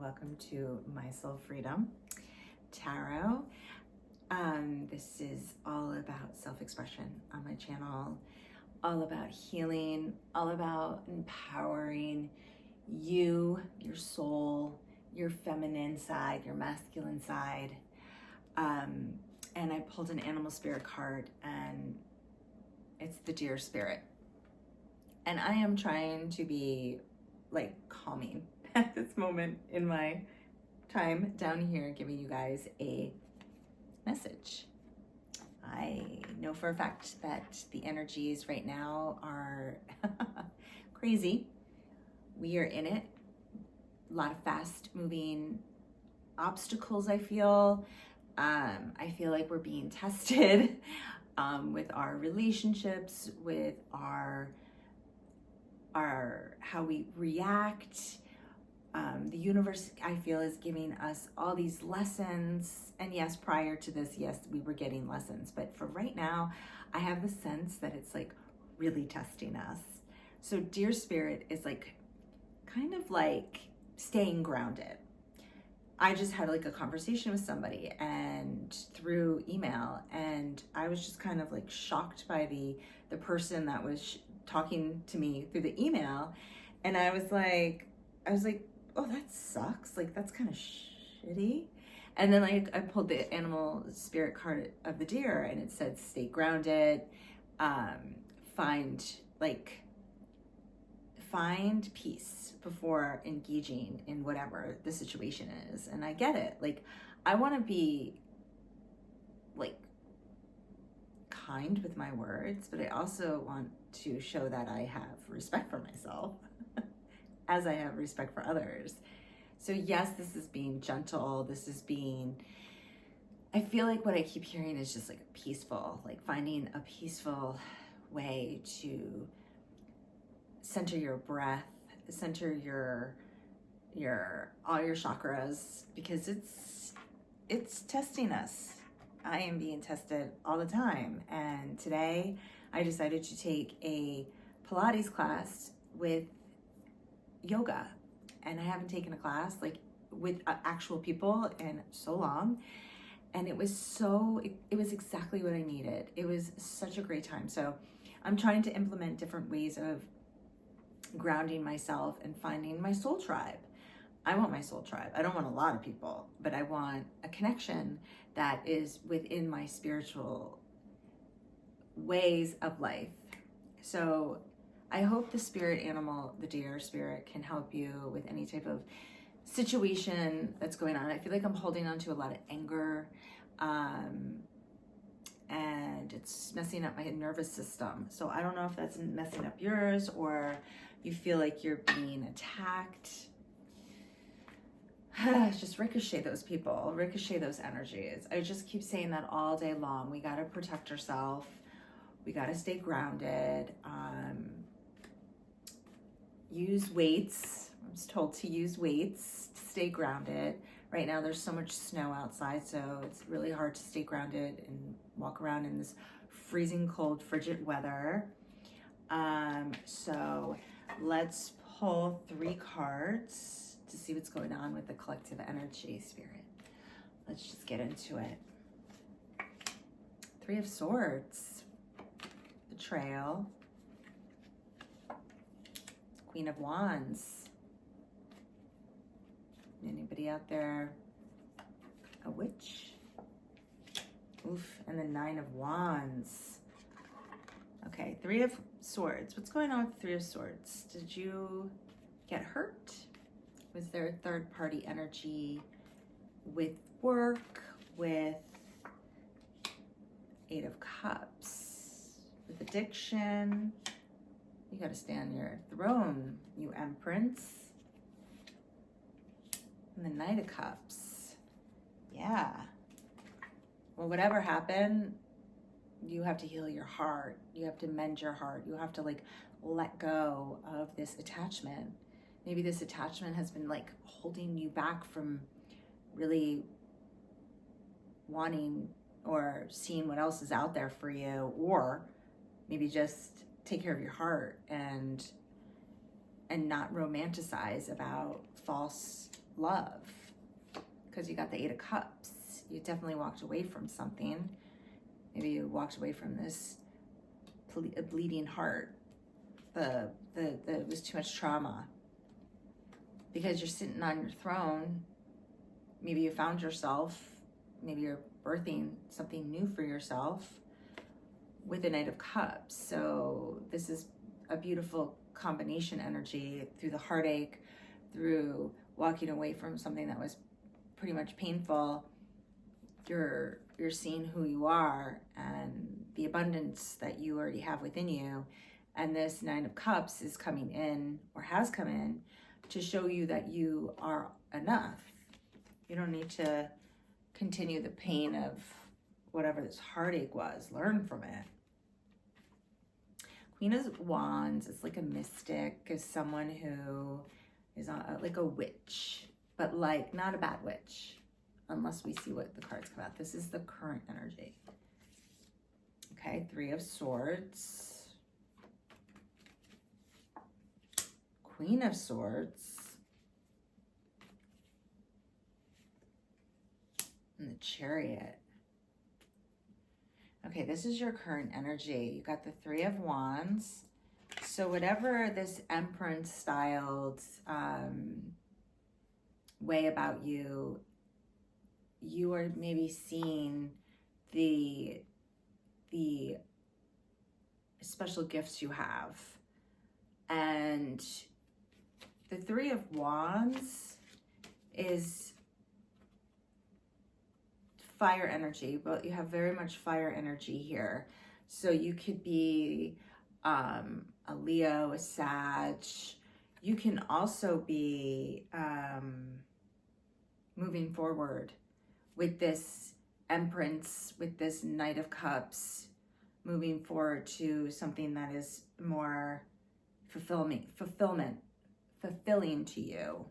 welcome to My Soul Freedom Tarot. This is all about self-expression on my channel, all about healing, all about empowering you, your soul, your feminine side, your masculine side. And I pulled an animal spirit card, and it's the deer spirit. And I am trying to be like calming at this moment in my time down here, giving you guys a message. I know for a fact that the energies right now are crazy. We are in it. A lot of fast moving obstacles, I feel. I feel like we're being tested with our relationships, with our how we react. The universe, I feel, is giving us all these lessons. And yes, prior to this, yes, we were getting lessons. But for right now, I have the sense that it's like really testing us. So deer spirit is like kind of like staying grounded. I just had like a conversation with somebody and through email, and I was just kind of like shocked by the person that was talking to me through the email. And I was like, oh, that sucks. Like, that's kind of shitty. And then like I pulled the animal spirit card of the deer, and it said, stay grounded, find peace before engaging in whatever the situation is. And I get it. Like, I want to be like kind with my words, but I also want to show that I have respect for myself as I have respect for others. So yes, this is being gentle. This is being, I feel like what I keep hearing is just like peaceful, like finding a peaceful way to center your breath, center your all your chakras, because it's testing us. I am being tested all the time. And today I decided to take a Pilates class with yoga. And I haven't taken a class like with actual people in so long. And it was exactly what I needed. It was such a great time. So I'm trying to implement different ways of grounding myself and finding my soul tribe. I want my soul tribe. I don't want a lot of people, but I want a connection that is within my spiritual ways of life. So I hope the spirit animal, the deer spirit, can help you with any type of situation that's going on. I feel like I'm holding on to a lot of anger, and it's messing up my nervous system. So I don't know if that's messing up yours, or you feel like you're being attacked. Just ricochet those people, ricochet those energies. I just keep saying that all day long. We got to protect ourselves. We got to stay grounded. Use weights. I was told to use weights to stay grounded. Right now there's so much snow outside, so it's really hard to stay grounded and walk around in this freezing cold, frigid weather. So let's pull 3 cards to see what's going on with the collective energy spirit. Let's just get into it. 3 of Swords, Betrayal, Queen of Wands. Anybody out there a witch? Oof, and the 9 of Wands. Okay, 3 of Swords. What's going on with 3 of Swords? Did you get hurt? Was there a third-party energy with work, with 8 of Cups, with addiction? You got to stay on your throne, you Empress. And the Knight of Cups. Yeah. Well, whatever happened, you have to heal your heart. You have to mend your heart. You have to like let go of this attachment. Maybe this attachment has been like holding you back from really wanting or seeing what else is out there for you, or maybe just take care of your heart and not romanticize about false love, because you got the Eight of Cups. You definitely walked away from something. Maybe you walked away from this a bleeding heart. It was too much trauma. Because you're sitting on your throne, maybe you found yourself, maybe you're birthing something new for yourself with the Knight of Cups. So this is a beautiful combination energy through the heartache, through walking away from something that was pretty much painful. You're seeing who you are and the abundance that you already have within you. And this Nine of Cups is coming in, or has come in, to show you that you are enough. You don't need to continue the pain of whatever this heartache was. Learn from it. Queen of Wands is like a mystic, is someone who is like a witch, but like not a bad witch, unless we see what the cards come out. This is the current energy. Okay, Three of Swords. Queen of Swords. And the Chariot. Okay, this is your current energy. You got the Three of Wands. So whatever this Empress styled way about you, you are maybe seeing the special gifts you have. And the Three of Wands is fire energy, but you have very much fire energy here. So you could be a Leo, a Sag. You can also be moving forward with this Empress, with this Knight of Cups, moving forward to something that is more fulfilling to you.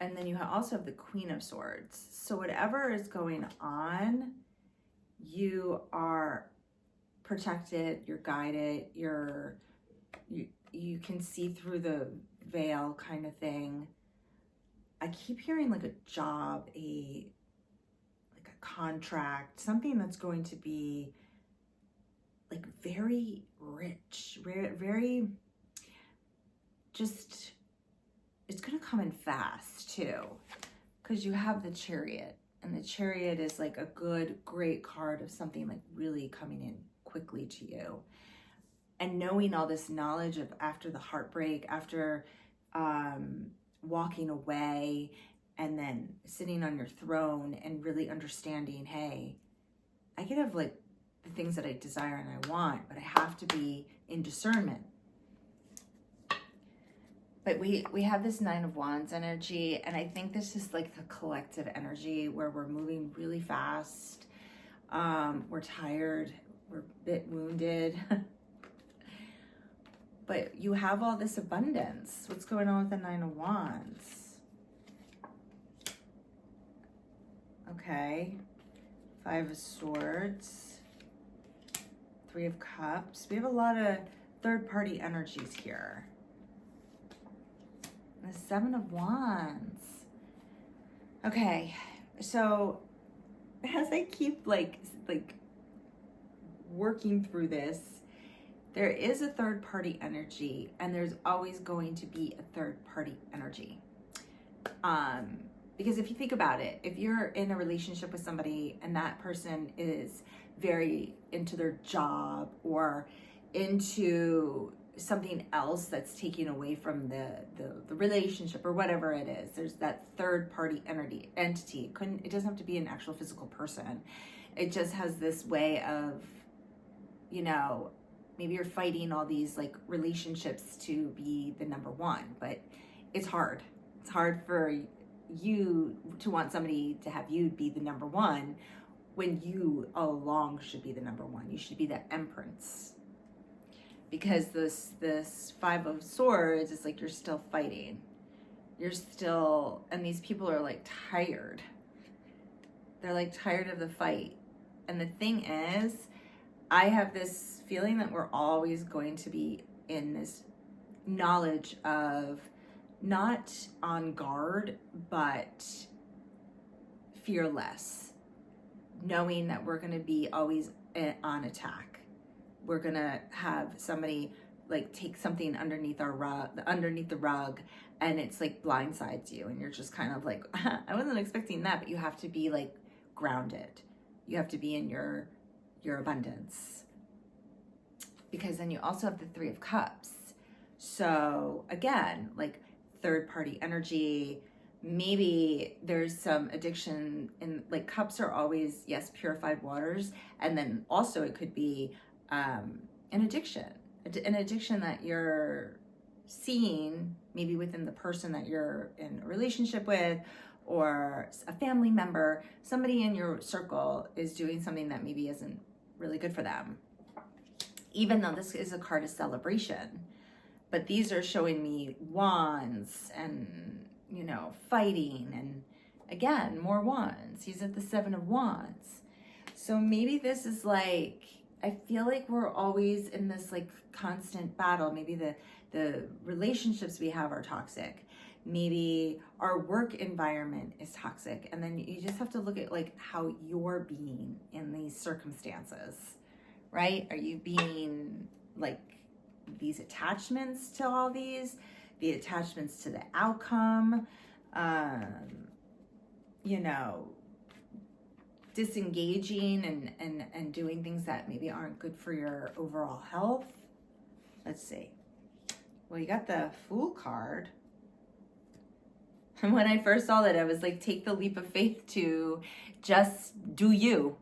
And then you also have the Queen of Swords. So whatever is going on, you are protected, you're guided, you can see through the veil kind of thing. I keep hearing like a job, like a contract, something that's going to be like very rich, very just, it's going to come in fast too, because you have the Chariot, and the Chariot is like a great card of something like really coming in quickly to you. And knowing all this knowledge of after the heartbreak, after walking away, and then sitting on your throne and really understanding, hey, I can have like the things that I desire and I want, but I have to be in discernment. But we have this Nine of Wands energy, and I think this is like the collective energy where we're moving really fast. We're tired, we're a bit wounded. But you have all this abundance. What's going on with the Nine of Wands? Okay. Five of Swords. Three of Cups. We have a lot of third-party energies here. The Seven of Wands. Okay, so as I keep like working through this, there is a third-party energy, and there's always going to be a third-party energy. Because if you think about it, if you're in a relationship with somebody and that person is very into their job or into something else that's taking away from the relationship or whatever it is, there's that third-party entity. It doesn't have to be an actual physical person. It just has this way of, you know, maybe you're fighting all these like relationships to be the number one, but it's hard. It's hard for you to want somebody to have you be the number one when you all along should be the number one. You should be the Empress. Because this Five of Swords is like you're still fighting. You're still, and these people are like tired. They're like tired of the fight. And the thing is, I have this feeling that we're always going to be in this knowledge of not on guard, but fearless, knowing that we're going to be always on attack. We're going to have somebody like take something underneath the rug, and it's like blindsides you, and you're just kind of like, I wasn't expecting that. But you have to be like grounded. You have to be in your abundance, because then you also have the Three of Cups. So again, like third party energy, maybe there's some addiction in, like, cups are always, yes, purified waters. And then also it could be an addiction that you're seeing maybe within the person that you're in a relationship with, or a family member, somebody in your circle is doing something that maybe isn't really good for them. Even though this is a card of celebration, but these are showing me wands and, you know, fighting, and again, more wands. He's at the Seven of Wands. So maybe this is like, I feel like we're always in this like constant battle. Maybe the relationships we have are toxic. Maybe our work environment is toxic. And then you just have to look at like how you're being in these circumstances, right? Are you being like these attachments to all these, the attachments to the outcome, you know, disengaging and doing things that maybe aren't good for your overall health? Let's see. Well, you got the Fool card. And when I first saw that, I was like, take the leap of faith to just do you,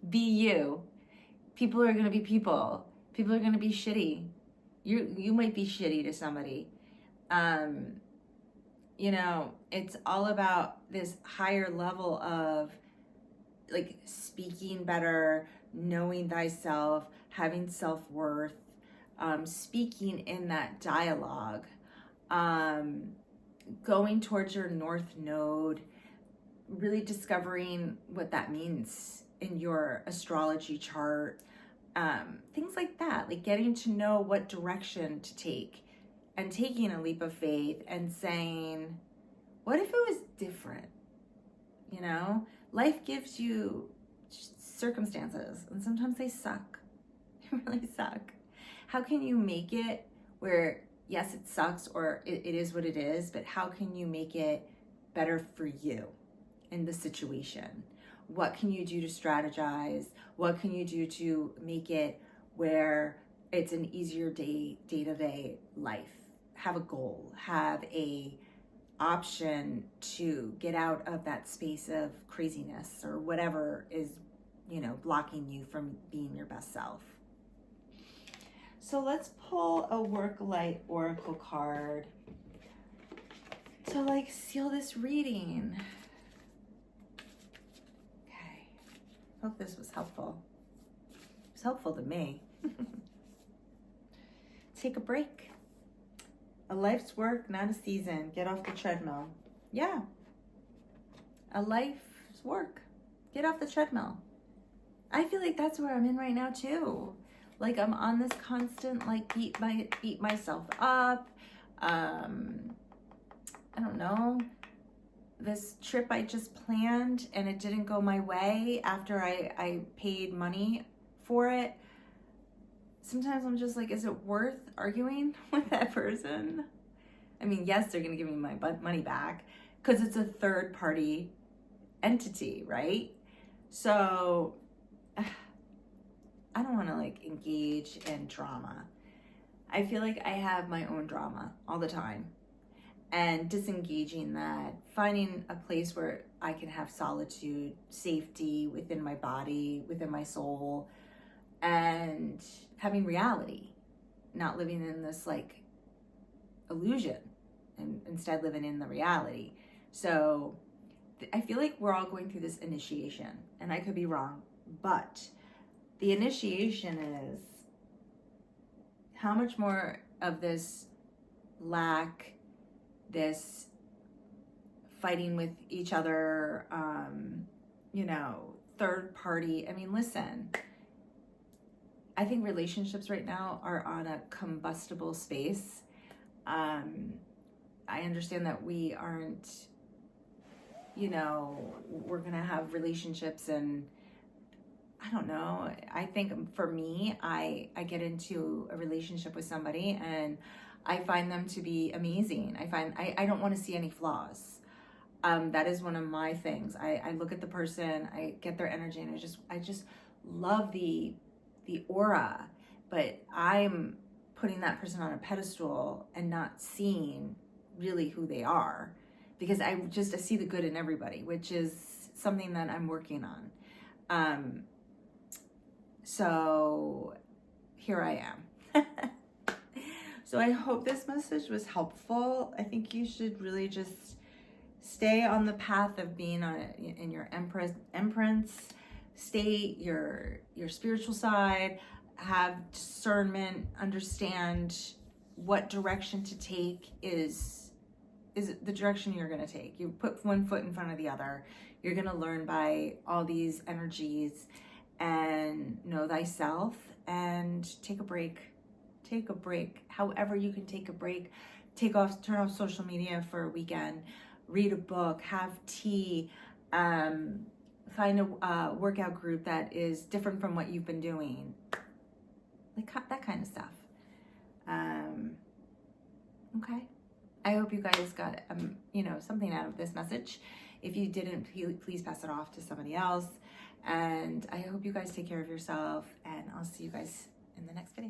be you. People are going to be people. People are going to be shitty. You might be shitty to somebody. You know, it's all about this higher level of like speaking better, knowing thyself, having self-worth, speaking in that dialogue, going towards your North Node, really discovering what that means in your astrology chart, things like that, like getting to know what direction to take, and taking a leap of faith and saying, what if it was different? You know, life gives you circumstances, and sometimes they suck. They really suck. How can you make it where, yes, it sucks, or it is what it is, but how can you make it better for you in the situation? What can you do to strategize? What can you do to make it where it's an easier day-to-day life? Have a goal, have a option to get out of that space of craziness or whatever is, you know, blocking you from being your best self. So let's pull a Work Light Oracle card to like seal this reading. Okay, hope this was helpful. It was helpful to me. Take a break. A life's work, not a season. Get off the treadmill. Yeah. A life's work. Get off the treadmill. I feel like that's where I'm in right now too. Like I'm on this constant like beat myself up. I don't know. This trip I just planned and it didn't go my way after I paid money for it. Sometimes I'm just like, is it worth arguing with that person? I mean, yes, they're going to give me my money back because it's a third party entity, right? So I don't want to like engage in drama. I feel like I have my own drama all the time, and disengaging that, finding a place where I can have solitude, safety within my body, within my soul, and having reality, not living in this like illusion, and instead living in the reality. So I feel like we're all going through this initiation, and I could be wrong, but the initiation is how much more of this lack, this fighting with each other, you know, third party. I mean, listen, I think relationships right now are on a combustible space. I understand that we aren't, you know, we're gonna have relationships, and I don't know. I think for me, I get into a relationship with somebody and I find them to be amazing. I don't want to see any flaws. That is one of my things. I look at the person, I get their energy, and I just love the aura. But I'm putting that person on a pedestal and not seeing really who they are, because I see the good in everybody, which is something that I'm working on. So here I am. So I hope this message was helpful. I think you should really just stay on the path of being in your empress. Stay your spiritual side, have discernment, understand what direction to take is the direction you're going to take. You put one foot in front of the other. You're going to learn by all these energies, and know thyself, and take a break. However you can take a break. Turn off social media for a weekend, read a book, have tea, find a workout group that is different from what you've been doing, like that kind of stuff. Okay, I hope you guys got something out of this message. If you didn't, please pass it off to somebody else. And I hope you guys take care of yourself, and I'll see you guys in the next video.